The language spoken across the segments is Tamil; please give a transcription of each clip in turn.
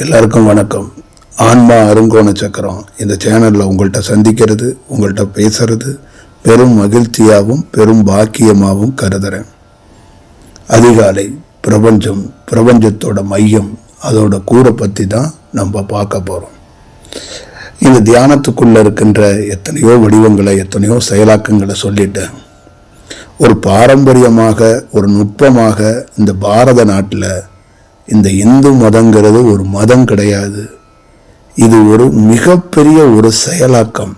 எல்லாருக்கும் வணக்கம். ஆன்மா அருங்கோண சக்கரம் இந்த சேனலில் உங்கள்கிட்ட சந்திக்கிறது, உங்கள்கிட்ட பேசுறது பெரும் மகிழ்ச்சியாகவும் பெரும் பாக்கியமாகவும் கருதுகிறேன். அதிகாலை பிரபஞ்சத்தோட மையம், அதோட கூரை பற்றி தான் நம்ம பார்க்க போகிறோம். இந்த தியானத்துக்குள்ளே இருக்கின்ற எத்தனையோ வடிவங்களை, எத்தனையோ செயலாக்கங்களை சொல்லிட்டேன். ஒரு பாரம்பரியமாக, ஒரு நுட்பமாக இந்த பாரத நாட்டில் இந்த இந்து மதங்கிறது ஒரு மதம் கிடையாது. இது ஒரு மிகப்பெரிய ஒரு செயலாக்கம்.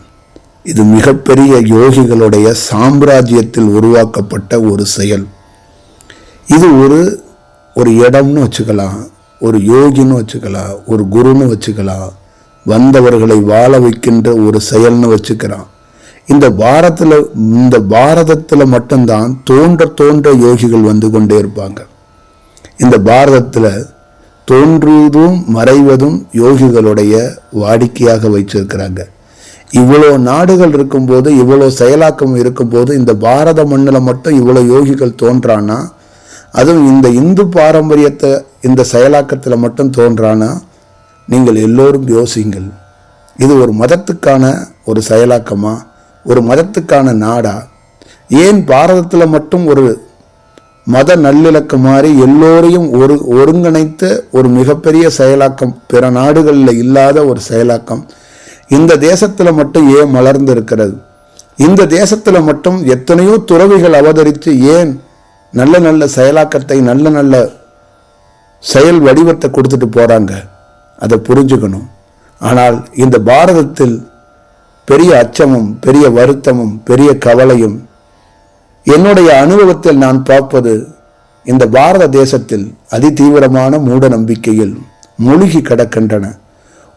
இது மிகப்பெரிய யோகிகளுடைய சாம்ராஜ்யத்தில் உருவாக்கப்பட்ட ஒரு செயல். இது ஒரு இடம்னு வச்சுக்கலாம், ஒரு யோகின்னு வச்சுக்கலாம், ஒரு குருன்னு வச்சுக்கலாம், வந்தவர்களை வாழ வைக்கின்ற ஒரு செயல்னு வச்சுக்கிறான். இந்த பாரதத்தில் மட்டும்தான் தோன்ற யோகிகள் வந்து கொண்டே இருப்பாங்க. இந்த பாரதத்தில் தோன்றுவதும் மறைவதும் யோகிகளுடைய வாடிக்கையாக வச்சிருக்கிறாங்க. இவ்வளோ நாடுகள் இருக்கும்போது, இவ்வளோ செயலாக்கம் இருக்கும்போது, இந்த பாரத மண்ணில் மட்டும் இவ்வளோ யோகிகள் தோன்றானா, அதுவும் இந்த இந்து பாரம்பரியத்தை இந்த செயலாக்கத்தில் மட்டும் தோன்றானா, நீங்கள் எல்லோரும் யோசிங்கள். இது ஒரு மதத்துக்கான ஒரு செயலாக்கமா, ஒரு மதத்துக்கான நாடா? ஏன் பாரதத்தில் மட்டும் ஒரு மத நல்லிலக்கம் மாதிரி எல்லோரையும் ஒருங்கிணைத்த ஒரு மிகப்பெரிய செயலாக்கம், பிற நாடுகளில் இல்லாத ஒரு செயலாக்கம் இந்த தேசத்தில் மட்டும் ஏன் மலர்ந்து இருக்கிறது? இந்த தேசத்தில் மட்டும் எத்தனையோ துறவிகள் அவதரித்து ஏன் நல்ல நல்ல செயலாக்கத்தை, நல்ல நல்ல செயல் வடிவத்தை கொடுத்துட்டு போகிறாங்க? அதை புரிஞ்சுக்கணும். ஆனால் இந்த பாரதத்தில் பெரிய அச்சமும், பெரிய வருத்தமும், பெரிய கவலையும் என்னுடைய அனுபவத்தில் நான் பார்ப்பது, இந்த பாரத தேசத்தில் அதிதீவிரமான மூட நம்பிக்கையில் மூழ்கி கிடக்கின்றன.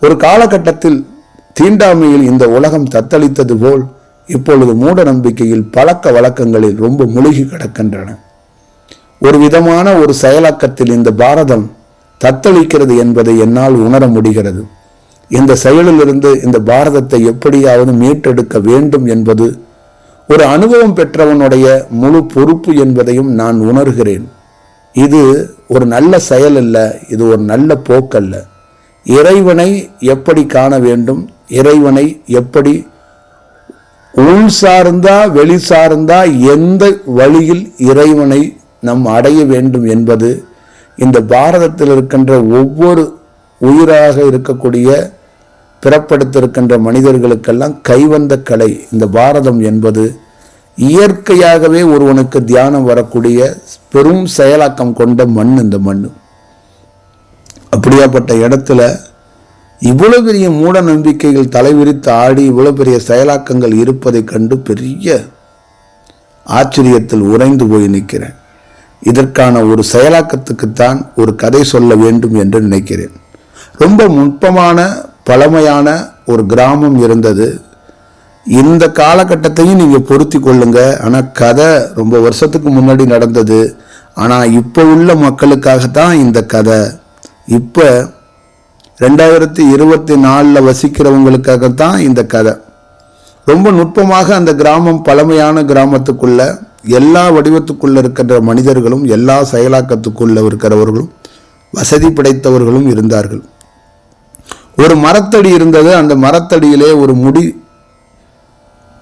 ஒரு காலகட்டத்தில் தீண்டாமையில் இந்த உலகம் தத்தளித்தது போல் இப்பொழுது மூட நம்பிக்கையில், பழக்க வழக்கங்களில் ரொம்ப மூழ்கி கிடக்கின்றன. ஒரு விதமான ஒரு செயலாக்கத்தில் இந்த பாரதம் தத்தளிக்கிறது என்பதை என்னால் உணர முடிகிறது. இந்த செயலிலிருந்து இந்த பாரதத்தை எப்படியாவது மீட்டெடுக்க வேண்டும் என்பது ஒரு அனுபவம் பெற்றவனுடைய முழு பொறுப்பு என்பதையும் நான் உணர்கிறேன். இது ஒரு நல்ல செயல் அல்ல, இது ஒரு நல்ல போக்கல்ல. இறைவனை எப்படி காண வேண்டும், இறைவனை எப்படி உள் சார்ந்தா வெளி சார்ந்தா எந்த வழியில் இறைவனை நாம் அடைய வேண்டும் என்பது இந்த பாரதத்தில் இருக்கின்ற ஒவ்வொரு உயிராக இருக்கக்கூடிய பிறப்படுத்திருக்கின்ற மனிதர்களுக்கெல்லாம் கைவந்த கலை. இந்த பாரதம் என்பது இயற்கையாகவே ஒருவனுக்கு தியானம் வரக்கூடிய பெரும் செயலாக்கம் கொண்ட மண் இந்த மண். அப்படியாப்பட்ட இடத்துல இவ்வளவு பெரிய மூட நம்பிக்கைகள் தலைவிரித்து ஆடி இவ்வளவு பெரிய செயலாக்கங்கள் இருப்பதை கண்டு பெரிய ஆச்சரியத்தில் உறைந்து போய் நிற்கிறேன். இதற்கான ஒரு செயலாக்கத்துக்குத்தான் ஒரு கதை சொல்ல வேண்டும் என்று நினைக்கிறேன். ரொம்ப நுட்பமான பழமையான ஒரு கிராமம் இருந்தது. இந்த காலகட்டத்தையும் நீங்கள் பொருத்தி கொள்ளுங்க. ஆனால் கதை ரொம்ப வருஷத்துக்கு முன்னாடி நடந்தது. ஆனால் இப்போ உள்ள மக்களுக்காகத்தான் இந்த கதை. இப்போ 2024 வசிக்கிறவங்களுக்காகத்தான் இந்த கதை. ரொம்ப நுட்பமாக அந்த கிராமம், பழமையான கிராமத்துக்குள்ள எல்லா வடிவத்துக்குள்ள இருக்கின்ற மனிதர்களும், எல்லா செயலாக்கத்துக்குள்ள இருக்கிறவர்களும், வசதி படைத்தவர்களும் இருந்தார்கள். ஒரு மரத்தடி இருந்தது. அந்த மரத்தடியிலே ஒரு முடி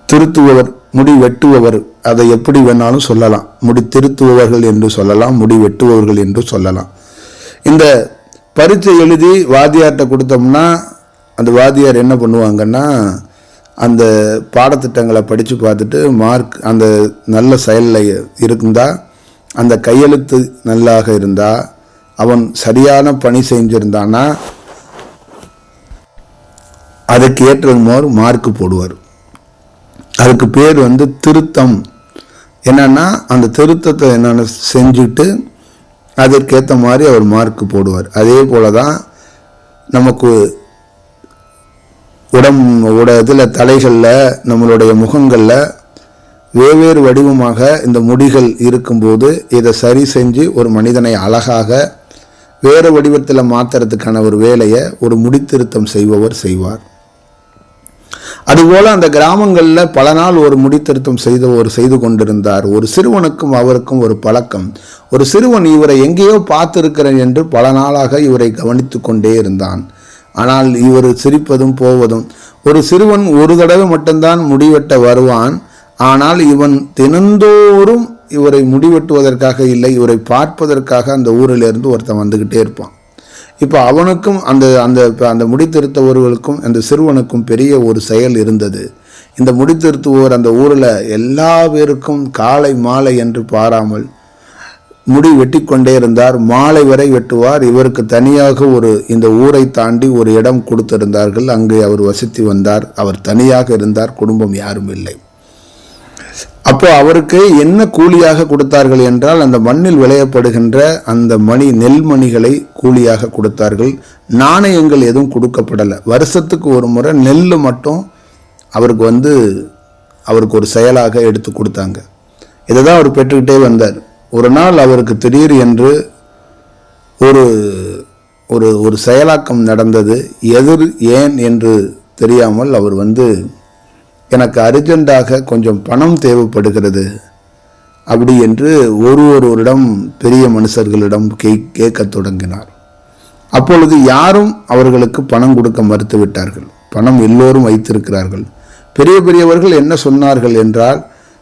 திருத்துபவர், முடி வெட்டுபவர், அதை எப்படி வேணாலும் சொல்லலாம். முடி திருத்துபவர்கள் என்று சொல்லலாம், முடி வெட்டுபவர்கள் என்று சொல்லலாம். இந்த பரீட்சை எழுதி வாத்தியார்கிட்ட கொடுத்தோம்னா அந்த வாத்தியார் என்ன பண்ணுவாங்கன்னா, அந்த பாடத்திட்டங்களை படித்து பார்த்துட்டு மார்க் அந்த நல்ல செயலில் இருந்தால், அந்த கையெழுத்து நல்லாக இருந்தால், அவன் சரியான பணி செஞ்சிருந்தான்னா அதுக்கு ஏற்றது மாதிரி மார்க்கு போடுவார். அதுக்கு பேர் திருத்தம். என்னன்னா அந்த திருத்தத்தை என்னென்ன செஞ்சுட்டு அதற்கேற்ற மாதிரி அவர் மார்க்கு போடுவார். அதே போல தான் நமக்கு இதில் தலைகளில், நம்மளுடைய முகங்களில் வெவ்வேறு வடிவமாக இந்த முடிகள் இருக்கும்போது இதை சரி செஞ்சு ஒரு மனிதனை அழகாக வேறு வடிவத்தில் மாற்றுறதுக்கான ஒரு வேலையை ஒரு முடித்திருத்தம் செய்பவர் செய்வார். அதுபோல அந்த கிராமங்களில் பல நாள் ஒரு முடித்திருத்தம் செய்து கொண்டிருந்தார். ஒரு சிறுவனுக்கும் அவருக்கும் ஒரு பழக்கம். ஒரு சிறுவன் இவரை எங்கேயோ பார்த்திருக்கிறேன் என்று பல நாளாக இவரை கவனித்து கொண்டே இருந்தான். ஆனால் இவர் சிரிப்பதும் போவதும். ஒரு சிறுவன் ஒரு தடவை மட்டும்தான் முடிவெட்ட வருவான். ஆனால் இவன் தினந்தோறும் இவரை முடிவெட்டுவதற்காக இல்லை, இவரை பார்ப்பதற்காக அந்த ஊரிலிருந்து ஒருத்தன் வந்துக்கிட்டே இருப்பான். இப்போ அவனுக்கும் அந்த முடித்திருத்தவர்களுக்கும் அந்த சிறுவனுக்கும் பெரிய ஒரு செயல் இருந்தது. இந்த முடித்திருத்துவோர் அந்த ஊரில் எல்லா பேருக்கும் காலை மாலை என்று பாராமல் முடி வெட்டி கொண்டே இருந்தார். மாலை வரை வெட்டுவார். இவருக்கு தனியாக இந்த ஊரை தாண்டி ஒரு இடம் கொடுத்திருந்தார்கள். அங்கே அவர் வசித்து வந்தார். அவர் தனியாக இருந்தார். குடும்பம் யாரும் இல்லை. அப்போ அவருக்கு என்ன கூலியாக கொடுத்தார்கள் என்றால், அந்த மண்ணில் விளையப்படுகின்ற அந்த நெல்மணிகளை கூலியாக கொடுத்தார்கள். நாணயங்கள் எதுவும் கொடுக்கப்படலை. வருஷத்துக்கு ஒரு முறை நெல் மட்டும் அவருக்கு ஒரு செயலாக எடுத்து கொடுத்தாங்க. இதை தான் அவர் பெற்றுக்கிட்டே வந்தார். ஒரு நாள் அவருக்கு திடீர் என்று ஒரு செயலாக்கம் நடந்தது. ஏன் என்று தெரியாமல் அவர் எனக்கு அர்ஜென்ட்டாக கொஞ்சம் பணம் தேவைப்படுகிறது அப்படி என்று ஒருவரிடம் பெரிய மனுஷர்களிடம் கேட்க தொடங்கினார். அப்பொழுது யாரும் அவர்களுக்கு பணம் கொடுக்க மறுத்து விட்டார்கள். பணம் எல்லோரும் வைத்திருக்கிறார்கள். பெரியவர்கள் என்ன சொன்னார்கள் என்றால்,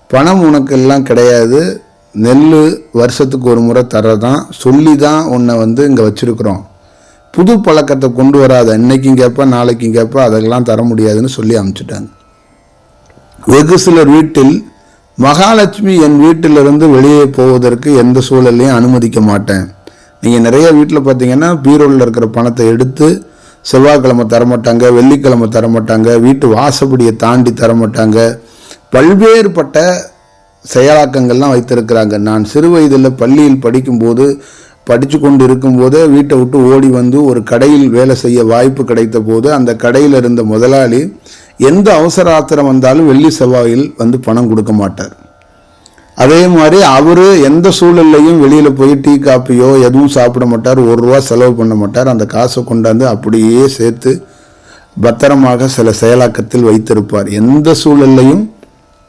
பணம் உனக்கெல்லாம் கிடையாது, நெல் வருஷத்துக்கு ஒரு முறை தரதான் சொல்லி தான் உன்னை இங்கே வச்சிருக்கிறோம். புது பழக்கத்தை கொண்டு வராத, இன்னைக்கும் கேட்ப நாளைக்கும் கேட்ப, அதெல்லாம் தர முடியாதுன்னு சொல்லி அனுப்பிச்சிட்டாங்க. வெகு சிலர் வீட்டில் மகாலட்சுமி என் வீட்டிலிருந்து வெளியே போவதற்கு எந்த சூழலையும் அனுமதிக்க மாட்டேன். நீங்கள் நிறைய வீட்டில் பார்த்தீங்கன்னா பீரோவில் இருக்கிற பணத்தை எடுத்து செவ்வாய்க்கிழமை தரமாட்டாங்க, வெள்ளிக்கிழமை தரமாட்டாங்க, வீட்டு வாசப்படியை தாண்டி தரமாட்டாங்க. பல்வேறுபட்ட செயலாக்கங்கள்லாம் வைத்திருக்கிறாங்க. நான் சிறு வயதில் பள்ளியில் படித்து கொண்டு இருக்கும்போதே வீட்டை விட்டு ஓடி ஒரு கடையில் வேலை செய்ய வாய்ப்பு கிடைத்த போது அந்த கடையில் இருந்த முதலாளி எந்த அவசர ஆத்திரம் வந்தாலும் வெள்ளி செவ்வாயில் பணம் கொடுக்க மாட்டார். அதே மாதிரி அவர் எந்த சூழல்லையும் வெளியில் போய் டீ காப்பியோ எதுவும் சாப்பிட மாட்டார். ₹1 செலவு பண்ண மாட்டார். அந்த காசை கொண்டாந்து அப்படியே சேர்த்து பத்திரமாக சில செயலாக்கத்தில் வைத்திருப்பார். எந்த சூழல்லையும்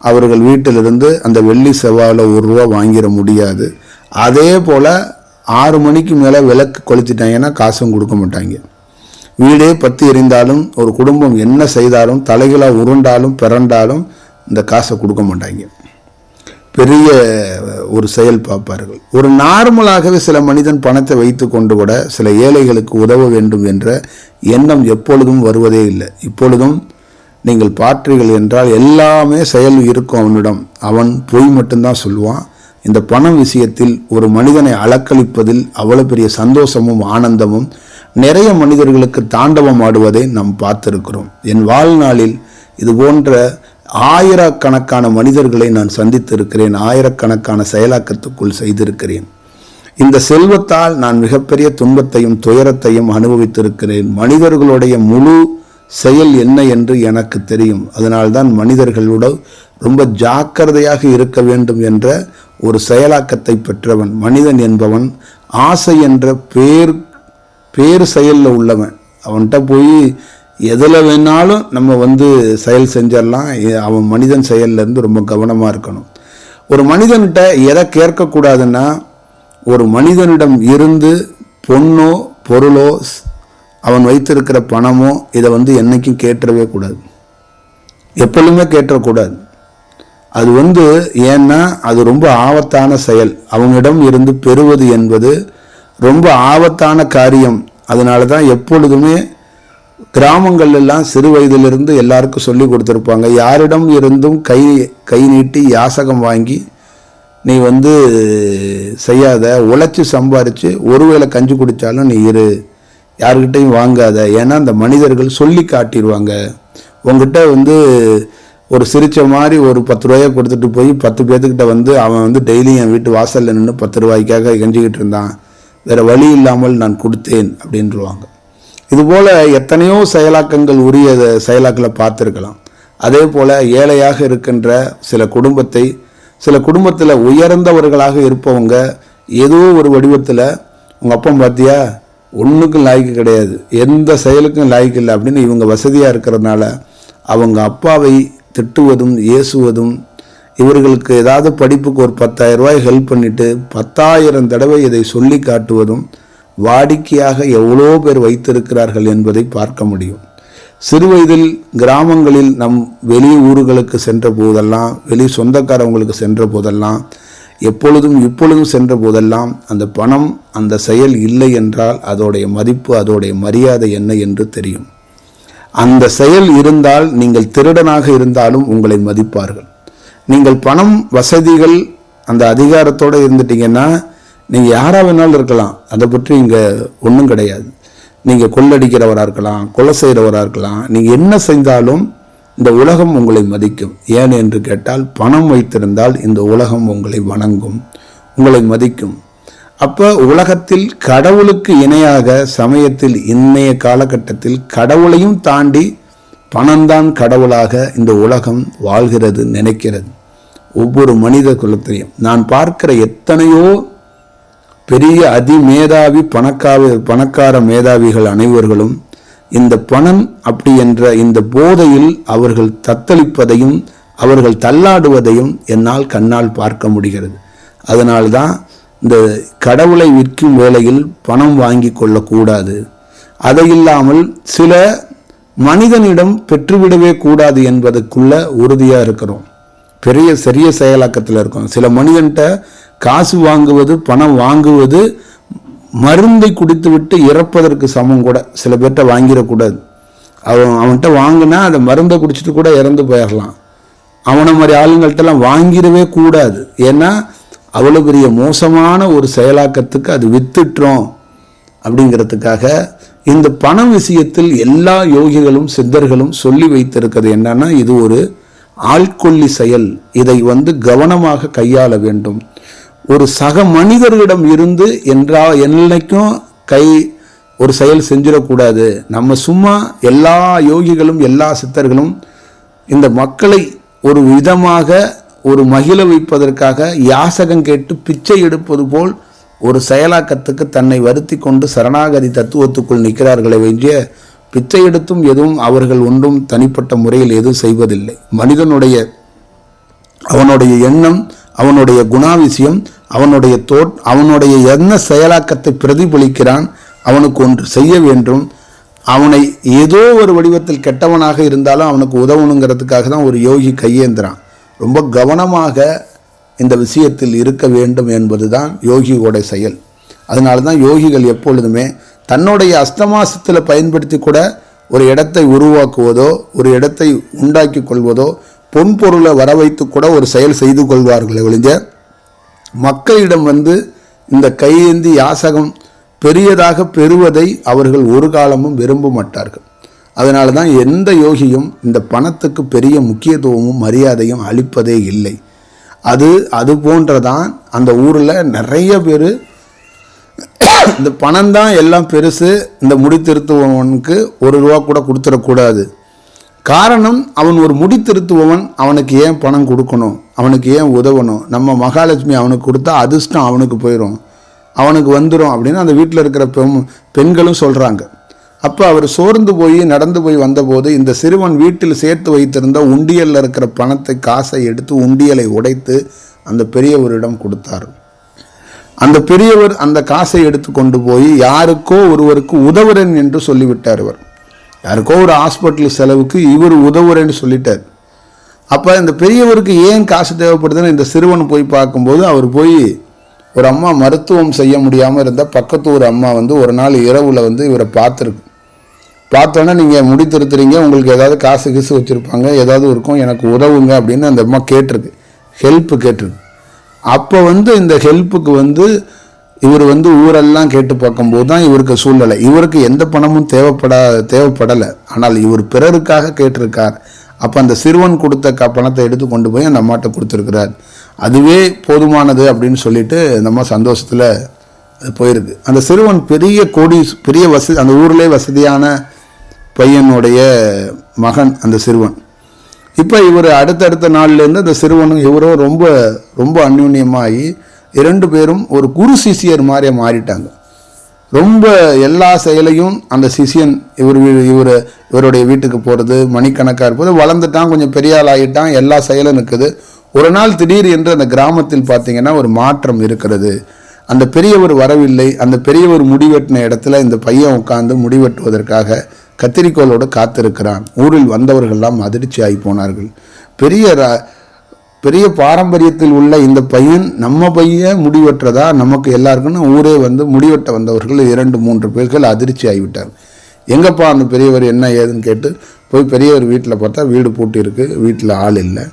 அவர்கள் வீட்டிலிருந்து அந்த வெள்ளி செவ்வாயில் ₹1 வாங்கிட முடியாது. அதே போல் 6 மணிக்கு மேலே விளக்கு கொளுத்திட்டாங்கன்னா காசும் கொடுக்க மாட்டாங்க. வீடே பற்றி எரிந்தாலும் ஒரு குடும்பம் என்ன செய்தாலும் தலைகளாக உருண்டாலும் பிறண்டாலும் இந்த காசை கொடுக்க மாட்டாங்க. பெரிய ஒரு செயல் பார்ப்பார்கள். ஒரு நார்மலாகவே சில மனிதன் பணத்தை வைத்து கொண்டு கூட சில ஏழைகளுக்கு உதவ வேண்டும் என்ற எண்ணம் எப்பொழுதும் வருவதே இல்லை. இப்பொழுதும் நீங்கள் பார்த்தீர்கள் என்றால் எல்லாமே செயல் இருக்கும் அவனிடம். அவன் பொய் மட்டும்தான் சொல்லுவான். இந்த பணம் விஷயத்தில் ஒரு மனிதனை அளக்களிப்பதில் அவ்வளோ பெரிய சந்தோஷமும் ஆனந்தமும் நிறைய மனிதர்களுக்கு தாண்டவம் ஆடுவதை நாம் பார்த்திருக்கிறோம். என் வாழ்நாளில் இது போன்ற ஆயிரக்கணக்கான மனிதர்களை நான் சந்தித்திருக்கிறேன். ஆயிரக்கணக்கான செயலாக்கத்துக்குள் செய்திருக்கிறேன். இந்த செல்வத்தால் நான் மிகப்பெரிய துன்பத்தையும் துயரத்தையும் அனுபவித்திருக்கிறேன். மனிதர்களுடைய முழு செயல் என்ன என்று எனக்கு தெரியும். அதனால்தான் மனிதர்களோடு ரொம்ப ஜாக்கிரதையாக இருக்க வேண்டும் என்ற ஒரு செயலாக்கத்தை பெற்றவன். மனிதன் என்பவன் ஆசை என்ற பேர் செயலில் உள்ளவன். அவன்கிட்ட போய் எதில் வேணாலும் நம்ம செயல் செஞ்சிடலாம். அவன் மனிதன் செயல்லேருந்து ரொம்ப கவனமாக இருக்கணும். ஒரு மனிதன்கிட்ட எதை கேட்கக்கூடாதுன்னா, ஒரு மனிதனிடம் இருந்து பொண்ணோ பொருளோ அவன் வைத்திருக்கிற பணமோ இதை என்னைக்கும் கேட்டுறவே கூடாது. எப்பொழுதுமே கேட்டக்கூடாது. அது ஏன்னா அது ரொம்ப ஆபத்தான செயல். அவனிடம் இருந்து பெறுவது என்பது ரொம்ப ஆபத்தான காரியம். அதனால தான் எப்பொழுதுமே கிராமங்கள்லாம் சிறு வயதிலிருந்து எல்லாருக்கும் சொல்லி கொடுத்துருப்பாங்க, யாரிடம் இருந்தும் கை நீட்டி யாசகம் வாங்கி நீ செய்யாத, உழைச்சி சம்பாரித்து ஒருவேளை கஞ்சி குடித்தாலும் நீ யாருக்கிட்டையும் வாங்காத. ஏன்னா அந்த மனிதர்கள் சொல்லி காட்டிடுவாங்க. உங்ககிட்ட ஒரு சிரிச்ச மாதிரி ஒரு 10 ரூபாயை கொடுத்துட்டு போய் 10 பேர்த்துக்கிட்ட அவன் டெய்லியும் என் வீட்டு வாசலில் நின்று 10 ரூபாய்க்காக கெஞ்சிக்கிட்டு இருந்தான், வேறு வழி இல்லாமல் நான் கொடுத்தேன் அப்படின்ட்டுருவாங்க. இதுபோல் எத்தனையோ செயலாக்கங்கள் உரிய செயலாக்களை பார்த்துருக்கலாம். அதே போல் ஏழையாக இருக்கின்ற சில குடும்பத்தில் உயர்ந்தவர்களாக இருப்பவங்க ஏதோ ஒரு வடிவத்தில் உங்கள் அப்பம் பார்த்தியா ஒன்றுக்கும் லாய்க்கு கிடையாது, எந்த செயலுக்கும் லாய்க்கு இல்லை அப்படின்னு இவங்க வசதியாக இருக்கிறதுனால அவங்க அப்பாவை திட்டுவதும் ஏசுவதும், இவர்களுக்கு ஏதாவது படிப்புக்கு ஒரு 10,000 ரூபாய் ஹெல்ப் பண்ணிட்டு 10,000 தடவை இதை சொல்லி காட்டுவதும் வாடிக்கையாக எவ்வளோ பேர் வைத்திருக்கிறார்கள் என்பதை பார்க்க முடியும். சிறுவயதில் கிராமங்களில் நம் வெளி ஊர்களுக்கு சென்ற போதெல்லாம், வெளி சொந்தக்காரவங்களுக்கு சென்ற போதெல்லாம், இப்பொழுதும் சென்ற போதெல்லாம் அந்த பணம், அந்த செயல் இல்லை என்றால் அதோடைய மதிப்பு, அதோடைய மரியாதை என்ன என்று தெரியும். அந்த செயல் இருந்தால் நீங்கள் திருடனாக இருந்தாலும் உங்களை மதிப்பார்கள். நீங்கள் பணம், வசதிகள், அந்த அதிகாரத்தோடு இருந்துட்டீங்கன்னா நீங்கள் யாராக வேணாலும் இருக்கலாம், அதை பற்றி இங்கே ஒன்றும் கிடையாது. நீங்கள் கொள்ளடிக்கிறவராக இருக்கலாம், கொலை செய்கிறவராக இருக்கலாம், நீங்கள் என்ன செய்தாலும் இந்த உலகம் உங்களை மதிக்கும். ஏன் என்று கேட்டால், பணம் வைத்திருந்தால் இந்த உலகம் உங்களை வணங்கும், உங்களை மதிக்கும். அப்போ உலகத்தில் கடவுளுக்கு இணையாக சமயத்தில் இன்றைய காலகட்டத்தில் கடவுளையும் தாண்டி பணம்தான் கடவுளாக இந்த உலகம் வாழ்கிறது, நினைக்கிறது. ஒவ்வொரு மனித குலத்திலையும் நான் பார்க்கிற எத்தனையோ பெரிய அதிமேதாவி பணக்கார மேதாவிகள் அனைவர்களும் இந்த பணம் அப்படி என்ற இந்த போதையில் அவர்கள் தத்தளிப்பதையும் அவர்கள் தள்ளாடுவதையும் என்னால் கண்ணால் பார்க்க முடிகிறது. அதனால்தான் இந்த கடவுளை விற்கும் வேளையில் பணம் வாங்கி கொள்ளக்கூடாது. அதை இல்லாமல் சில மனிதனிடம் பெற்றுவிடவே கூடாது என்பதற்குள்ள உறுதியாக இருக்கிறோம். சிறிய செயலாக்கத்தில் இருக்கோம். சில மனிதன்கிட்ட காசு வாங்குவது, பணம் வாங்குவது மருந்தை குடித்து விட்டு இறப்பதற்கு சமம் கூட. சில பேர்கிட்ட வாங்கிடக்கூடாது. அவன்கிட்ட வாங்கினா அதை மருந்தை குடிச்சிட்டு கூட இறந்து போயிடலாம். அவனை மாதிரி ஆளுங்கள்ட்டெல்லாம் வாங்கிடவே கூடாது. ஏன்னா அவ்வளோ பெரிய மோசமான ஒரு செயலாக்கத்துக்கு அது வித்துட்டோம் அப்படிங்கிறதுக்காக இந்த பண விஷயத்தில் எல்லா யோகிகளும் சித்தர்களும் சொல்லி வைத்திருக்கிறது என்னன்னா, இது ஒரு ஆள்கொல்லி செயல். இதை கவனமாக கையாள வேண்டும். ஒரு சக மனிதர்களிடம் இருந்து என்னைக்கும் ஒரு செயல் செஞ்சிடக்கூடாது. நம்ம சும்மா எல்லா யோகிகளும் எல்லா சித்தர்களும் இந்த மக்களை ஒரு விதமாக ஒரு மகிழ வைப்பதற்காக யாசகம் கேட்டு பிச்சை எடுப்பது போல் ஒரு செயலாக்கத்துக்கு தன்னை வருத்தி கொண்டு சரணாகதி தத்துவத்துக்குள் நிற்கிறார்களே ஒழிய பிச்சை எடுத்தும் எதுவும் அவர்கள் ஒன்றும் தனிப்பட்ட முறையில் எதுவும் செய்வதில்லை. மனிதனுடைய அவனுடைய எண்ணம், அவனுடைய குணாதிசயம், அவனுடைய என்ன செயலாக்கத்தை பிரதிபலிக்கிறான், அவனுக்கு ஒன்று செய்ய வேண்டும். அவனை ஏதோ ஒரு வடிவத்தில் கெட்டவனாக இருந்தாலும் அவனுக்கு உதவணுங்கிறதுக்காக தான் ஒரு யோகி கையேந்திரான். ரொம்ப கவனமாக இந்த விஷயத்தில் இருக்க வேண்டும் என்பதுதான் யோகியோட செயல். அதனால தான் யோகிகள் எப்பொழுதுமே தன்னுடைய அஸ்தமாசத்தில் பயன்படுத்தி கூட ஒரு இடத்தை உருவாக்குவதோ, ஒரு இடத்தை உண்டாக்கி கொள்வதோ, பொன்பொருளை வர வைத்து கூட ஒரு செயல் செய்து கொள்வார்கள் ஒழிஞ்ச மக்களிடம் இந்த கையேந்தி யாசகம் பெரியதாக பெறுவதை அவர்கள் ஒரு காலமும் விரும்ப மாட்டார்கள். அதனால தான் எந்த யோகியும் இந்த பணத்துக்கு பெரிய முக்கியத்துவமும் மரியாதையும் அளிப்பதே இல்லை. அது போன்றதான் அந்த ஊரில் நிறைய பேர் இந்த பணம் தான் எல்லாம் பெருசு, இந்த முடித்திருத்துவனுக்கு ₹1 கூட கொடுத்துடக்கூடாது. காரணம், அவன் ஒரு முடித்திருத்துவன், அவனுக்கு ஏன் பணம் கொடுக்கணும், அவனுக்கு ஏன் உதவணும்? நம்ம மகாலட்சுமி அவனுக்கு கொடுத்தா அதிர்ஷ்டம் அவனுக்கு போயிடும், அவனுக்கு வந்துடும் அப்படின்னு அந்த வீட்டில் இருக்கிற பெண்களும் சொல்கிறாங்க. அப்போ அவர் சோர்ந்து போய் நடந்து போய் வந்தபோது இந்த சிறுவன் வீட்டில் சேர்த்து வைத்திருந்த உண்டியலில் இருக்கிற காசை எடுத்து உண்டியலை உடைத்து அந்த பெரியவரிடம் கொடுத்தார். அந்த பெரியவர் அந்த காசை எடுத்து கொண்டு போய் யாருக்கோ ஒருவருக்கு உதவுறேன் என்று சொல்லிவிட்டார். யாருக்கோ ஒரு ஹாஸ்பிட்டல் செலவுக்கு இவர் உதவுறேன்னு சொல்லிட்டார். அப்போ இந்த பெரியவருக்கு ஏன் காசு தேவைப்படுதுன்னு இந்த சிறுவன் போய் பார்க்கும்போது, அவர் போய் ஒரு அம்மா மருத்துவம் செய்ய முடியாமல் இருந்த பக்கத்து ஒரு அம்மா ஒரு நாள் இரவில் இவரை பார்த்தோன்னே நீங்கள் முடித்திருத்துறீங்க, உங்களுக்கு ஏதாவது காசு வச்சுருப்பாங்க, ஏதாவது இருக்கும், எனக்கு உதவுங்க அப்படின்னு அந்த அம்மா கேட்டிருக்கு, ஹெல்ப்பு கேட்டிருக்கு. அப்போ இந்த ஹெல்ப்புக்கு இவர் ஊரெல்லாம் கேட்டு பார்க்கும்போது தான் இவருக்கு சூழ்நிலை, இவருக்கு எந்த பணமும் தேவைப்படலை, ஆனால் இவர் பிறருக்காக கேட்டிருக்கார். அப்போ அந்த சிறுவன் கொடுத்த பணத்தை எடுத்து கொண்டு போய் அந்த அம்மாட்ட கொடுத்துருக்கிறார். அதுவே போதுமானது அப்படின்னு சொல்லிட்டு அந்த அம்மா சந்தோஷத்தில் அது போயிருக்கு. அந்த சிறுவன் பெரிய வசதி, அந்த ஊர்லேயே வசதியான பையனுடைய மகன் அந்த சிறுவன். இப்போ இவர் அடுத்தடுத்த நாள்லேருந்து அந்த சிறுவனும் இவரும் ரொம்ப ரொம்ப அந்யோன்யமாகி 2 பேரும் ஒரு குரு சிஷியர் மாதிரியே மாறிட்டாங்க. ரொம்ப எல்லா செயலையும் அந்த சிஷியன் இவருடைய வீட்டுக்கு போகிறது, மணிக்கணக்காக இருப்பது, வளர்ந்துட்டான், கொஞ்சம் பெரிய ஆள் ஆகிட்டான், எல்லா செயலும் இருக்குது. ஒரு நாள் திடீர் என்று அந்த கிராமத்தில் பார்த்தீங்கன்னா ஒரு மாற்றம் இருக்கிறது. அந்த பெரியவர் வரவில்லை. அந்த பெரியவர் முடிவெட்டின இடத்துல இந்த பையன் உட்கார்ந்து முடிவெட்டுவதற்காக கத்திரிக்கோளோடு காத்திருக்கிறான். ஊரில் வந்தவர்கள்லாம் அதிர்ச்சி ஆகி போனார்கள். பெரிய பாரம்பரியத்தில் உள்ள இந்த பையன் நம்ம பையன் முடிவெற்றதா, நமக்கு எல்லாருக்குன்னு ஊரே வந்து முடிவெட்ட வந்தவர்கள் 2-3 பேர்கள் அதிர்ச்சி ஆகிவிட்டார். எங்கப்பா அந்த பெரியவர் என்ன ஏதுன்னு கேட்டு போய் பெரியவர் வீட்டில் பார்த்தா வீடு பூட்டி இருக்கு, வீட்டில் ஆள் இல்லை.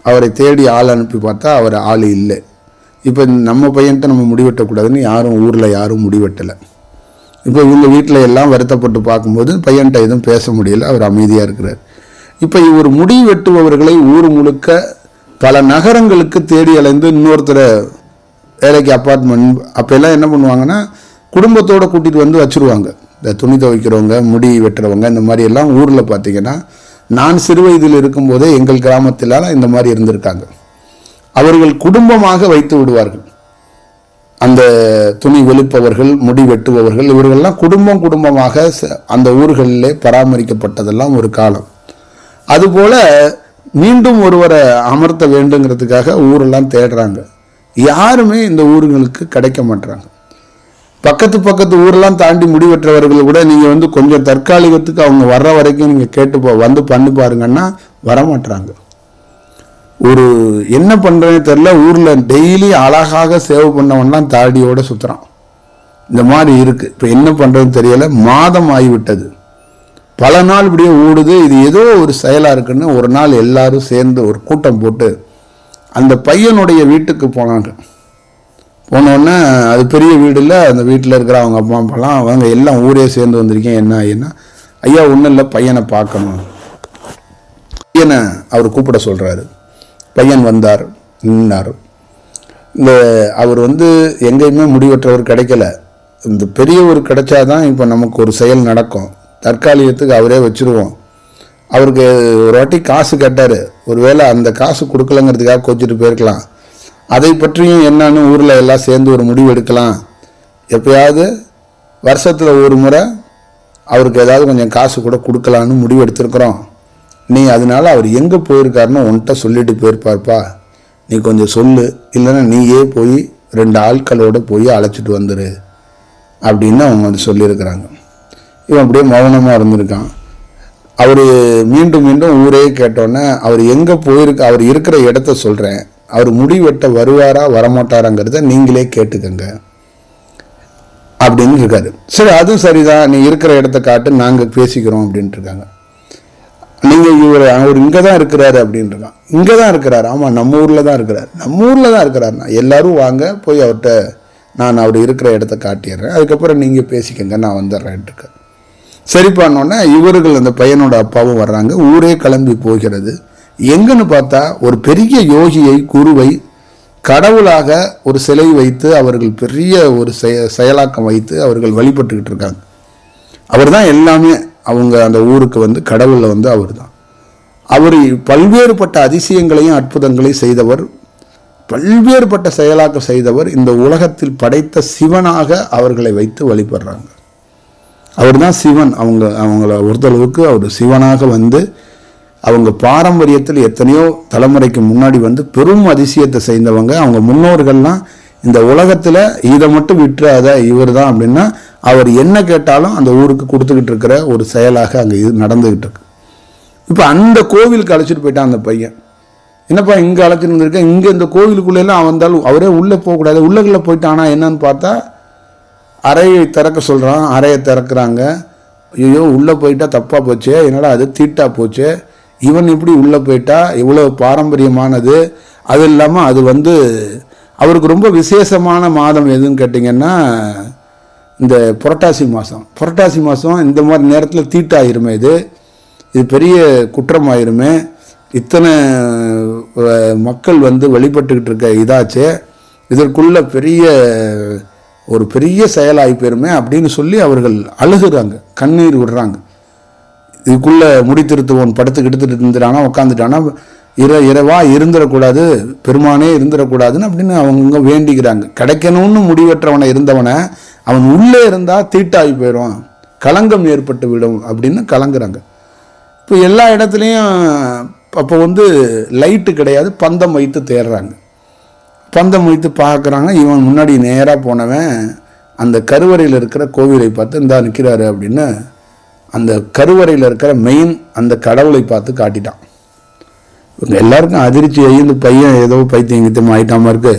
அவரை தேடி ஆள் அனுப்பி பார்த்தா அவர் ஆள் இல்லை. இப்போ நம்ம பையன்கிட்ட நம்ம முடிவெட்டக்கூடாதுன்னு யாரும் ஊரில் யாரும் முடிவெட்டலை. இப்போ இவங்க வீட்டில் எல்லாம் வருத்தப்பட்டு பார்க்கும்போது பையன்கிட்ட எதுவும் பேச முடியல, அவர் அமைதியாக இருக்கிறார். இப்போ இவர் முடி வெட்டுபவர்களை ஊர் முழுக்க பல நகரங்களுக்கு தேடி அலைந்து இன்னொருத்தரை வேலைக்கு அப்பார்ட்மெண்ட் அப்போல்லாம் என்ன பண்ணுவாங்கன்னா குடும்பத்தோடு கூட்டிகிட்டு வந்து வச்சுருவாங்க. இந்த துணி துவைக்கிறவங்க, முடி வெட்டுறவங்க, இந்த மாதிரி எல்லாம் ஊரில் பார்த்தீங்கன்னா நான் சிறு வயதில் இருக்கும்போதே எங்கள் கிராமத்திலான இந்த மாதிரி இருந்திருக்காங்க. அவர்கள் குடும்பமாக வைத்து விடுவார்கள். அந்த துணி வெளுப்பவர்கள், முடி வெட்டுபவர்கள், இவர்கள்லாம் குடும்பமாக அந்த ஊர்களிலே பராமரிக்கப்பட்டதெல்லாம் ஒரு காலம். அதுபோல மீண்டும் ஒருவரை அமர்த்த வேண்டுங்கிறதுக்காக ஊரெல்லாம் தேடுறாங்க. யாருமே இந்த ஊர்களுக்கு கிடைக்க மாட்டாங்க. பக்கத்து ஊரெல்லாம் தாண்டி முடிவெற்றவர்கள் கூட நீங்கள் வந்து கொஞ்சம் தற்காலிகத்துக்கு அவங்க வர்ற வரைக்கும் நீங்கள் கேட்டு வந்து பண்ணி பாருங்கன்னா வரமாட்டாங்க. ஒரு என்ன பண்ணுறேன்னு தெரில, ஊரில் டெய்லி அழகாக சேவ் பண்ணவன்லாம் தாடியோடு சுற்றுறான். இந்த மாதிரி இருக்குது. இப்போ என்ன பண்ணுறதுன்னு தெரியலை. மாதம் ஆகிவிட்டது. பல நாள் இப்படியே ஓடுது. இது ஏதோ ஒரு செயலாக இருக்குன்னு ஒரு நாள் எல்லாரும் சேர்ந்து ஒரு கூட்டம் போட்டு அந்த பையனுடைய வீட்டுக்கு போனாங்க. போனோடனே அது பெரிய வீடு இல்லை. அந்த வீட்டில் இருக்கிற அவங்க அம்மா அப்பாலாம் அவங்க எல்லாம் ஊரே சேர்ந்து வந்திருக்கேன். என்ன ஆகினா, ஐயா ஒன்றும் இல்லை, பையனை பார்க்கணும். பையனை அவர் கூப்பிட சொல்கிறாரு. பையன் வந்தார், நின்னார். அவர் வந்து எங்கேயுமே முடிவற்றவர் கிடைக்கல. இந்த பெரியவர் கிடைச்சாதான் இப்போ நமக்கு ஒரு செயல் நடக்கும். தற்காலிகத்துக்கு அவரே வச்சுருவோம். அவருக்கு ஒரு வாட்டி காசு கேட்டார். ஒருவேளை அந்த காசு கொடுக்கலங்கிறதுக்காக கோச்சிட்டு போயிருக்கலாம். அதை பற்றியும் என்னன்னு ஊரில் எல்லாம் சேர்ந்து ஒரு முடிவு எடுக்கலாம். எப்பயாவது வருஷத்தில் ஒரு முறை அவருக்கு ஏதாவது கொஞ்சம் காசு கூட கொடுக்கலான்னு முடிவு எடுத்திருக்கிறோம். நீ அதனால அவர் எங்கே போயிருக்காருன்னு உன்கிட்ட சொல்லிட்டு போயிருப்பார்ப்பா, நீ கொஞ்சம் சொல்லு, இல்லைன்னா நீயே போய் 2 ஆட்களோடு போய் அழைச்சிட்டு வந்துரு அப்படின்னு அவங்க வந்து சொல்லியிருக்கிறாங்க. இவன் அப்படியே மௌனமாக இருந்திருக்கான். அவர் மீண்டும் ஊரே கேட்டோன்னே அவர் எங்கே போயிருக்கு, அவர் இருக்கிற இடத்த சொல்கிறேன், அவர் முடிவெட்ட வருவாரா வரமாட்டாராங்கிறத நீங்களே கேட்டுக்கங்க அப்படின்னு இருக்காரு. சரி, அதுவும் சரிதான், நீ இருக்கிற இடத்த காட்டு, நாங்கள் பேசிக்கிறோம் அப்படின்ட்டு இருக்காங்க. நீங்கள் அவர் இங்கே தான் இருக்கிறாரு அப்படின்ட்டுருக்கான். இங்கே தான் இருக்கிறார். ஆமாம், நம்ம ஊரில் தான் இருக்கிறாருண்ணா. எல்லாரும் வாங்க, போய் அவர்கிட்ட நான் அவர் இருக்கிற இடத்த காட்டிடுறேன், அதுக்கப்புறம் நீங்கள் பேசிக்கங்க, நான் வந்துடுறேன்ட்டுருக்கேன். சரிப்பானோடனே இவர்கள் அந்த பையனோட அப்பாவும் வர்றாங்க. ஊரே கிளம்பி போகிறது. எங்கன்னு பார்த்தா ஒரு பெரிய யோகியை, குருவை கடவுளாக ஒரு சிலை வைத்து அவர்கள் பெரிய ஒரு செயலாக்கம் வைத்து அவர்கள் வழிபட்டுக்கிட்டு இருக்காங்க. அவர் தான் எல்லாமே. அவங்க அந்த ஊருக்கு வந்து கடவுளில் வந்து அவர் தான். அவர் பல்வேறுபட்ட அதிசயங்களையும் அற்புதங்களையும் செய்தவர், பல்வேறுபட்ட செயலாக்கம் செய்தவர். இந்த உலகத்தில் படைத்த சிவனாக அவர்களை வைத்து வழிபடுறாங்க. அவர் தான் சிவன். அவங்கள ஒருத்தளவுக்கு அவர் சிவனாக வந்து அவங்க பாரம்பரியத்தில் எத்தனையோ தலைமுறைக்கு முன்னாடி வந்து பெரும் அதிசயத்தை செய்தவங்க. அவங்க முன்னோர்கள்லாம் இந்த உலகத்தில் இதை மட்டும் விட்டுறாத இவர் தான் அப்படின்னா அவர் என்ன கேட்டாலும் அந்த ஊருக்கு கொடுத்துக்கிட்டு இருக்கிற ஒரு செயலாக அங்கே இது நடந்துக்கிட்டு இருக்கு. இப்போ அந்த கோவிலுக்கு அழைச்சிட்டு போயிட்டான் அந்த பையன். என்னப்பா இங்கே அழைச்சிட்டு வந்திருக்கேன், இங்கே இந்த கோவிலுக்குள்ளெல்லாம் வந்தாலும் அவரே உள்ளே போகக்கூடாது, உள்ளக்குள்ளே போயிட்டானா என்னன்னு பார்த்தா அறையை திறக்க சொல்கிறான். அறையை திறக்கிறாங்க. ஐயோ உள்ளே போயிட்டா தப்பாக போச்சு, என்னடா அது தீட்டா போச்சு, இவன் இப்படி உள்ளே போயிட்டா இவ்வளோ பாரம்பரியமானது. அது இல்லாமல் அது வந்து அவருக்கு ரொம்ப விசேஷமான மாதம் எதுன்னு கேட்டிங்கன்னா இந்த புரட்டாசி மாதம். இந்த மாதிரி நேரத்தில் தீட்டாயிருமே, இது பெரிய குற்றமாயிருமே, இத்தனை மக்கள் வந்து வழிபட்டுக்கிட்டு இருக்க இதாச்சே, இதற்குள்ள ஒரு பெரிய செயலாகி போயிருமே அப்படின்னு சொல்லி அவர்கள் அழுகுறாங்க, கண்ணீர் விடுறாங்க. இதுக்குள்ளே முடித்திருத்துவோன் படுத்துக்கிட்டு இருந்துட்டானா, உட்காந்துட்டானா, இரவா இருந்துடக்கூடாது, பெருமானே இருந்துடக்கூடாதுன்னு அப்படின்னு அவங்க வேண்டிக்கிறாங்க. கிடைக்கணும்னு முடிவற்றவனை இருந்தவனை அவன் உள்ளே இருந்தால் தீட்டாகி போயிடும், களங்கம் ஏற்பட்டு விடும் அப்படின்னு கலங்குறாங்க. இப்போ எல்லா இடத்துலையும் அப்போ லைட்டு கிடையாது, பந்தம் வைத்து தேடுறாங்க. பந்தம் வைத்து பார்க்குறாங்க. இவன் முன்னாடி நேராக போனவன் அந்த கருவறையில் இருக்கிற கோவிலை பார்த்து இந்தா நிற்கிறாரு அப்படின்னு அந்த கருவறையில் இருக்கிற மெயின் அந்த கடவுளை பார்த்து காட்டிட்டான். இவங்க எல்லாருக்கும் அதிர்ச்சி ஆகி இந்த பையன் ஏதோ பைத்தியம் கித்தம் ஆயிட்டாம இருக்கு,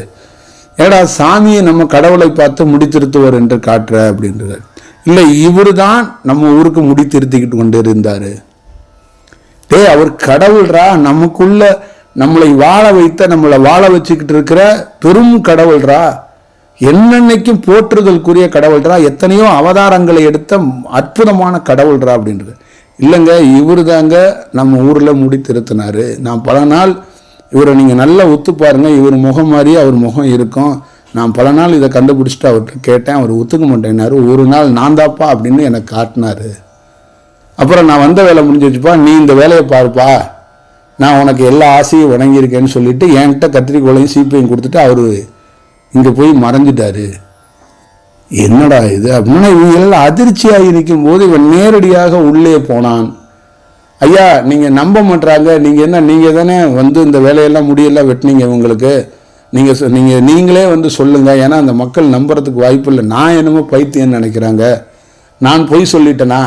ஏடா சாமியை நம்ம கடவுளை பார்த்து முடித்திருத்துவர் என்று காட்டுற அப்படின்றார். இல்லை, இவர் தான் நம்ம ஊருக்கு முடித்திருத்திக்கிட்டு கொண்டு இருந்தார். அவர் கடவுள்ரா, நமக்குள்ள நம்மளை வாழ வைத்த, நம்மளை வாழ வச்சுக்கிட்டு இருக்கிற பெரும் கடவுள்ரா, என்னன்னைக்கும் போற்றுதலுக்குரிய கடவுள்ரா, எத்தனையோ அவதாரங்களை எடுத்த அற்புதமான கடவுள்ரா அப்படின்றது. இல்லைங்க, இவர் தாங்க நம்ம ஊரில் முடி திருத்தினாரு. நான் பல நாள் இவரை நீங்கள் நல்லா ஒத்து பாருங்க, இவர் முகம் மாதிரியே அவர் முகம் இருக்கும். நான் பல நாள் இதை கண்டுபிடிச்சிட்டு அவர்கிட்ட கேட்டேன், அவர் ஒத்துக்க மாட்டேன்னாரு. ஒரு நாள் நான் தாப்பா அப்படின்னு எனக்கு காட்டினாரு. அப்புறம் நான் வந்த வேலை முடிஞ்சிச்சுப்பா, நீ இந்த வேலையை பாருப்பா, நான் உனக்கு எல்லா ஆசையும் வணங்கியிருக்கேன்னு சொல்லிட்டு என்கிட்ட கத்திரிக்கோளையும் சீப்பையும் கொடுத்துட்டு அவர் இங்கே போய் மறைஞ்சிட்டாரு. என்னடா இது அப்படின்னா இவங்க எல்லாம் அதிர்ச்சியாகி நிற்கும் போது இவன் நேரடியாக உள்ளே போனான். ஐயா, நீங்கள் நம்ப மாட்டாங்க, நீங்கள் என்ன, நீங்கள் தானே இந்த வேலையெல்லாம் முடியெல்லாம் வெட்டினீங்க, உங்களுக்கு நீங்களே சொல்லுங்கள், ஏன்னா அந்த மக்கள் நம்புறதுக்கு வாய்ப்பு இல்லை. நான் என்னமோ பைத்தியன்னு நினைக்கிறாங்க, நான் பொய் சொல்லிட்டேனா?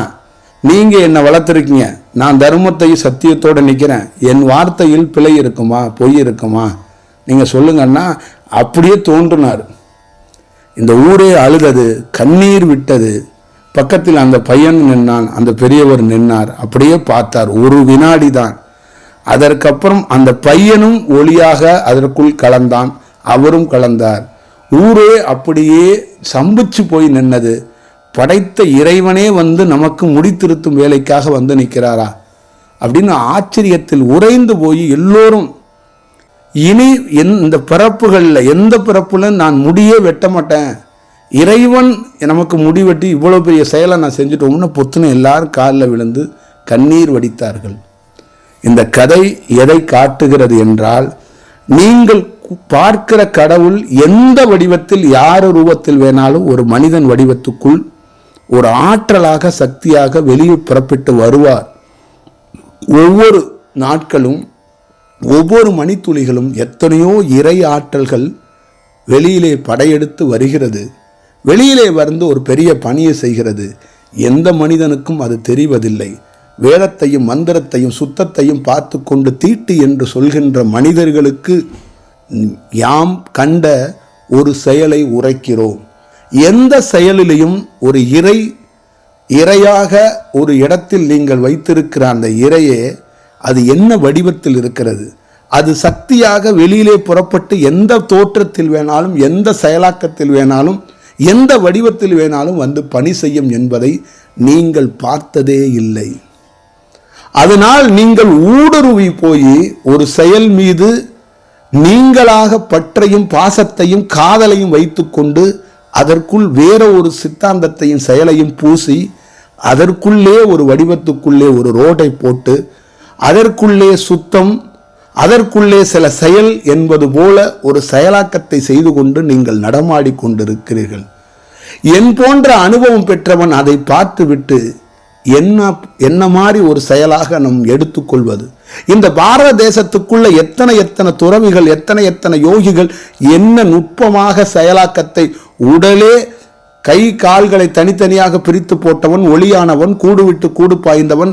நீங்கள் என்னை வளர்த்துருக்கீங்க, நான் தர்மத்தையும் சத்தியத்தோடு நிற்கிறேன், என் வார்த்தையில் பிழை இருக்குமா, பொய் இருக்குமா, நீங்கள் சொல்லுங்கன்னா அப்படியே தோன்றினார். இந்த ஊரே அழுதது, கண்ணீர் விட்டது. பக்கத்தில் அந்த பையன் நின்னான், அந்த பெரியவர் நின்னார், அப்படியே பார்த்தார். ஒரு வினாடி தான். அதற்கப்புறம் அந்த பையனும் ஒளியாக அதற்குள் கலந்தான், அவரும் கலந்தார். ஊரே அப்படியே சம்பிச்சு போய் நின்னது. படைத்த இறைவனே நமக்கு முடித்திருத்தும் வேலைக்காக நிற்கிறாரா அப்படின்னு ஆச்சரியத்தில் உறைந்து போய் எல்லோரும், இனி இந்த பிறப்புகளில் எந்த பிறப்புல நான் முடியே வெட்ட மாட்டேன், இறைவன் நமக்கு முடி வெட்டி இவ்வளோ பெரிய செயலை நான் செஞ்சுட்டோம்னு பொத்துன்னு எல்லாரும் காலில் விழுந்து கண்ணீர் வடித்தார்கள். இந்த கதை எதை காட்டுகிறது என்றால், நீங்கள் பார்க்கிற கடவுள் எந்த வடிவத்தில் யார் ரூபத்தில் வேணாலும் ஒரு மனிதன் வடிவத்துக்குள் ஒரு ஆற்றலாக சக்தியாக வெளியே புறப்பட்டு வருவார். ஒவ்வொரு நாட்களும் ஒவ்வொரு மணித்துளிகளும் எத்தனையோ இறை ஆற்றல்கள் வெளியிலே படையெடுத்து வருகிறது. வெளியிலே ஒரு பெரிய பணியை செய்கிறது. எந்த மனிதனுக்கும் அது தெரிவதில்லை. வேதத்தையும் மந்திரத்தையும் சுத்தத்தையும் பார்த்து கொண்டு தீட்டு என்று சொல்கின்ற மனிதர்களுக்கு யாம் கண்ட ஒரு செயலை உரைக்கிறோம். எந்த செயலிலையும் ஒரு இறையாக ஒரு இடத்தில் நீங்கள் வைத்திருக்கிற அந்த இறையே அது என்ன வடிவத்தில் இருக்கிறது, அது சக்தியாக வெளியிலே புறப்பட்டு எந்த தோற்றத்தில் வேணாலும், எந்த செயலாக்கத்தில் வேணாலும், எந்த வடிவத்தில் வேணாலும் பணி செய்யும் என்பதை நீங்கள் பார்த்ததே இல்லை. அதனால் நீங்கள் ஊடுருவி போய் ஒரு செயல் மீது நீங்களாக பற்றையும் பாசத்தையும் காதலையும் வைத்துக்கொண்டு அதற்குள் வேற ஒரு சித்தாந்தத்தையும் செயலையும் பூசி அதற்குள்ளே ஒரு வடிவத்துக்குள்ளே ஒரு ரோடை போட்டு அதற்குள்ளே சுத்தம், அதற்குள்ளே சில செயல் என்பது போல ஒரு செயலாக்கத்தை செய்து கொண்டு நீங்கள் நடமாடி கொண்டிருக்கிறீர்கள். என் போன்ற அனுபவம் பெற்றவன் அதை பார்த்துவிட்டு என்ன மாதிரி ஒரு செயலாக நம் எடுத்துக்கொள்வது? இந்த பாரத தேசத்துக்குள்ள எத்தனை துறவிகள், எத்தனை யோகிகள் என்ன நுட்பமாக செயலாக்கத்தை, உடலே கை கால்களை தனித்தனியாக பிரித்து போட்டவன், ஒளியானவன், கூடு விட்டு கூடு பாய்ந்தவன்,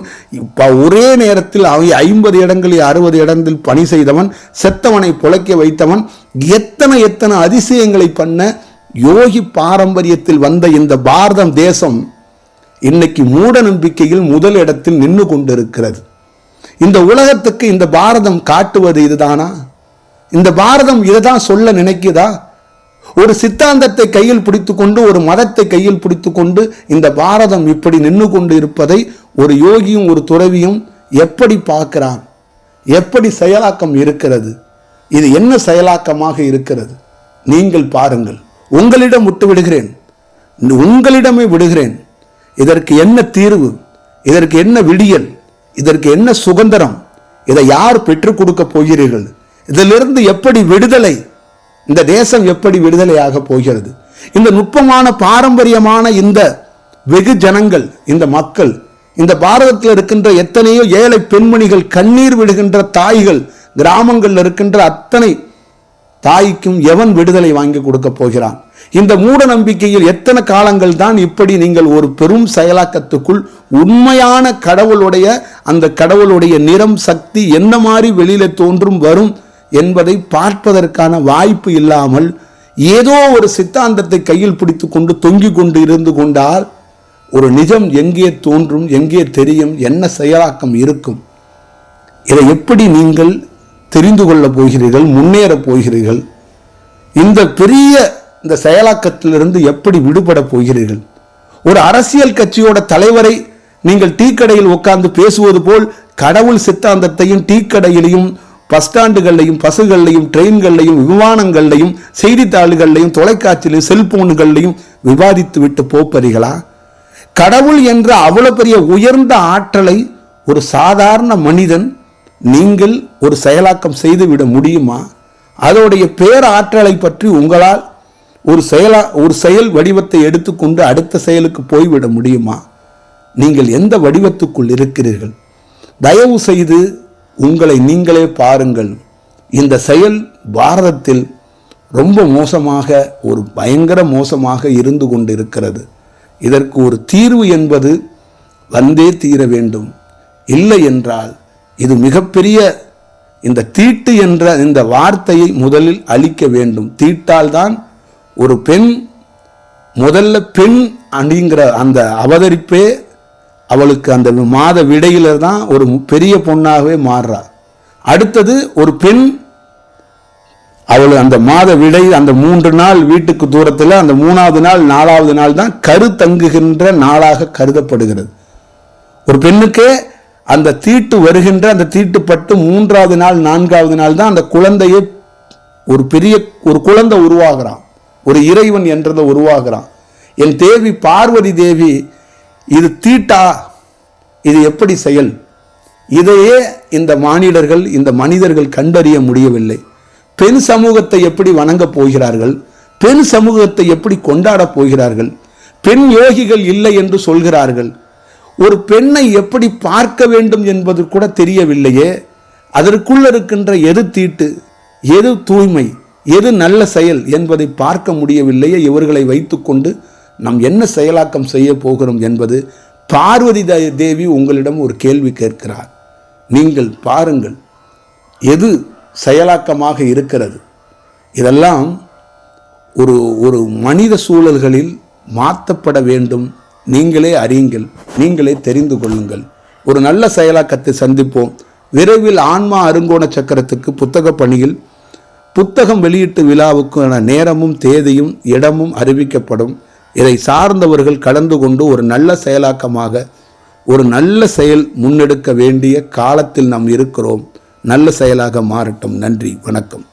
ஒரே நேரத்தில் 50 இடங்களில் 60 இடங்களில் பணி செய்தவன், செத்தவனை புழைக்க வைத்தவன், எத்தனை அதிசயங்களை பண்ண யோகி பாரம்பரியத்தில் வந்த இந்த பாரத தேசம் இன்னைக்கு மூட நம்பிக்கையில் முதல் இடத்தில் நின்று கொண்டிருக்கிறது. இந்த உலகத்துக்கு இந்த பாரதம் காட்டுவது இதுதானா? இந்த பாரதம் இதைதான் சொல்ல நினைக்குதா? ஒரு சித்தாந்தத்தை கையில் பிடித்துக்கொண்டு, ஒரு மதத்தை கையில் பிடித்துக்கொண்டு இந்த பாரதம் இப்படி நின்று கொண்டு இருப்பதை ஒரு யோகியும் ஒரு துறவியும் எப்படி பார்க்கிறான்? எப்படி செயலாக்கம் இருக்கிறது? இது என்ன செயலாக்கமாக இருக்கிறது? நீங்கள் பாருங்கள். உங்களிடம் விட்டு விடுகிறேன், உங்களிடமே விடுகிறேன். இதற்கு என்ன தீர்வு? இதற்கு என்ன விடியல்? இதற்கு என்ன சுதந்திரம்? இதை யார் பெற்றுக் கொடுக்க போகிறீர்கள்? இதிலிருந்து எப்படி விடுதலை? இந்த தேசம் எப்படி விடுதலையாக போகிறது? இந்த நுட்பமான பாரம்பரியமான இந்த வெகுஜனங்கள், இந்த மக்கள், இந்த பாரதத்தில் இருக்கின்ற எத்தனையோ ஏழை பெண்மணிகள், கண்ணீர் விடுகின்ற தாய்கள், கிராமங்களில் இருக்கின்ற அத்தனை தாய்க்கும் எவன் விடுதலை வாங்கி கொடுக்க போகிறான்? இந்த மூட நம்பிக்கையில் எத்தனை காலங்கள் தான் இப்படி நீங்கள் ஒரு பெரும் செயலாக்கத்துக்குள் உண்மையான கடவுளுடைய அந்த கடவுளுடைய நிறம், சக்தி என்ன மாதிரி வெளியில தோன்றும் வரும் என்பதை பார்ப்பதற்கான வாய்ப்பு இல்லாமல் ஏதோ ஒரு சித்தாந்தத்தை கையில் பிடித்து கொண்டு தொங்கிக் கொண்டு இருந்து கொண்டால் ஒரு நிஜம் எங்கே தோன்றும், எங்கே தெரியும், என்ன செயலாக்கம் இருக்கும்? இதை எப்படி நீங்கள் தெரிந்து கொள்ளப் போகிறீர்கள், முன்னேற போகிறீர்கள்? இந்த பெரிய இந்த செயலாக்கத்திலிருந்து எப்படி விடுபட போகிறீர்கள்? ஒரு அரசியல் கட்சியோட தலைவரை நீங்கள் டீ கடையில் உட்கார்ந்து பேசுவது போல் கடவுள் சித்தாந்தத்தையும் டீ கடையிலையும், பஸ் ஸ்டாண்டுகள்லையும், பஸ்ஸுகள்லையும், ட்ரெயின்கள்லையும், விமானங்கள்லையும், செய்தித்தாள்கள்லையும், தொலைக்காட்சியிலையும், செல்போன்கள்லையும் விவாதித்து விட்டு போப்பறீர்களா? கடவுள் என்ற அவ்வளவு பெரிய உயர்ந்த ஆற்றலை ஒரு சாதாரண மனிதன் நீங்கள் ஒரு செயலாக்கம் செய்துவிட முடியுமா? அதோடைய பேராற்றலை பற்றி உங்களால் ஒரு செயல் வடிவத்தை எடுத்துக்கொண்டு அடுத்த செயலுக்கு போய்விட முடியுமா? நீங்கள் எந்த வடிவத்துக்குள் இருக்கிறீர்கள்? தயவு செய்து உங்களை நீங்களே பாருங்கள். இந்த செயல் பாரதத்தில் ரொம்ப மோசமாக, ஒரு பயங்கர மோசமாக இருந்து கொண்டிருக்கிறது. இதற்கு ஒரு தீர்வு என்பது வந்தே தீர வேண்டும். இல்லை என்றால் இது மிகப்பெரிய இந்த தீட்டு என்ற இந்த வார்த்தையை முதலில் அழிக்க வேண்டும். தீட்டால்தான் ஒரு பெண், முதல்ல பெண் அப்படிங்கிற அந்த அவதரிப்பே அவளுக்கு அந்த மாத விடையில தான் ஒரு பெரிய பொண்ணாகவே மாறுறா. அடுத்தது ஒரு பெண், அவள் அந்த மாத விடை, அந்த 3 நாள் வீட்டுக்கு தூரத்தில், அந்த 3வது நாள் 4வது நாள் தான் கரு தங்குகின்ற நாளாக கருதப்படுகிறது. ஒரு பெண்ணுக்கே அந்த தீட்டு வருகின்ற, அந்த தீட்டுப்பட்டு 3வது நாள் 4வது நாள் தான் அந்த குழந்தையை ஒரு குழந்தை உருவாகிறான், ஒரு இறைவன் என்றதை உருவாகிறான். என் தேவி பார்வதி தேவி, இது தீட்டா? இது எப்படி செயல்? இதையே இந்த மானிடர்கள், இந்த மனிதர்கள் கண்டறிய முடியவில்லை. பெண் சமூகத்தை எப்படி வணங்கப் போகிறார்கள்? பெண் சமூகத்தை எப்படி கொண்டாடப் போகிறார்கள்? பெண் யோகிகள் இல்லை என்று சொல்கிறார்கள். ஒரு பெண்ணை எப்படி பார்க்க வேண்டும் என்பது கூட தெரியவில்லையே. அதற்குள்ள இருக்கின்ற எது தீட்டு, எது தூய்மை, எது நல்ல செயல் என்பதை பார்க்க முடியவில்லையே. இவர்களை வைத்துக்கொண்டு நாம் என்ன செயலாக்கம் செய்ய போகிறோம் என்பது பார்வதி தேவி உங்களிடம் ஒரு கேள்வி கேட்கிறார். நீங்கள் பாருங்கள், எது செயலாக்கமாக இருக்கிறது? இதெல்லாம் ஒரு மனித சூழல்களில் மாற்றப்பட வேண்டும். நீங்களே அறியுங்கள், நீங்களே தெரிந்து கொள்ளுங்கள். ஒரு நல்ல செயலாக்கத்தை சந்திப்போம். விரைவில் ஆன்மா அருங்கோண சக்கரத்துக்கு புத்தக பணியில் புத்தகம் வெளியீட்டு விழாவுக்கான நேரமும் தேதியும் இடமும் அறிவிக்கப்படும். இதை சார்ந்தவர்கள் கலந்து கொண்டு ஒரு நல்ல செயலாக்கமாக ஒரு நல்ல செயல் முன்னெடுக்க வேண்டிய காலத்தில் நாம் இருக்கிறோம். நல்ல செயலாக மாறட்டும். நன்றி, வணக்கம்.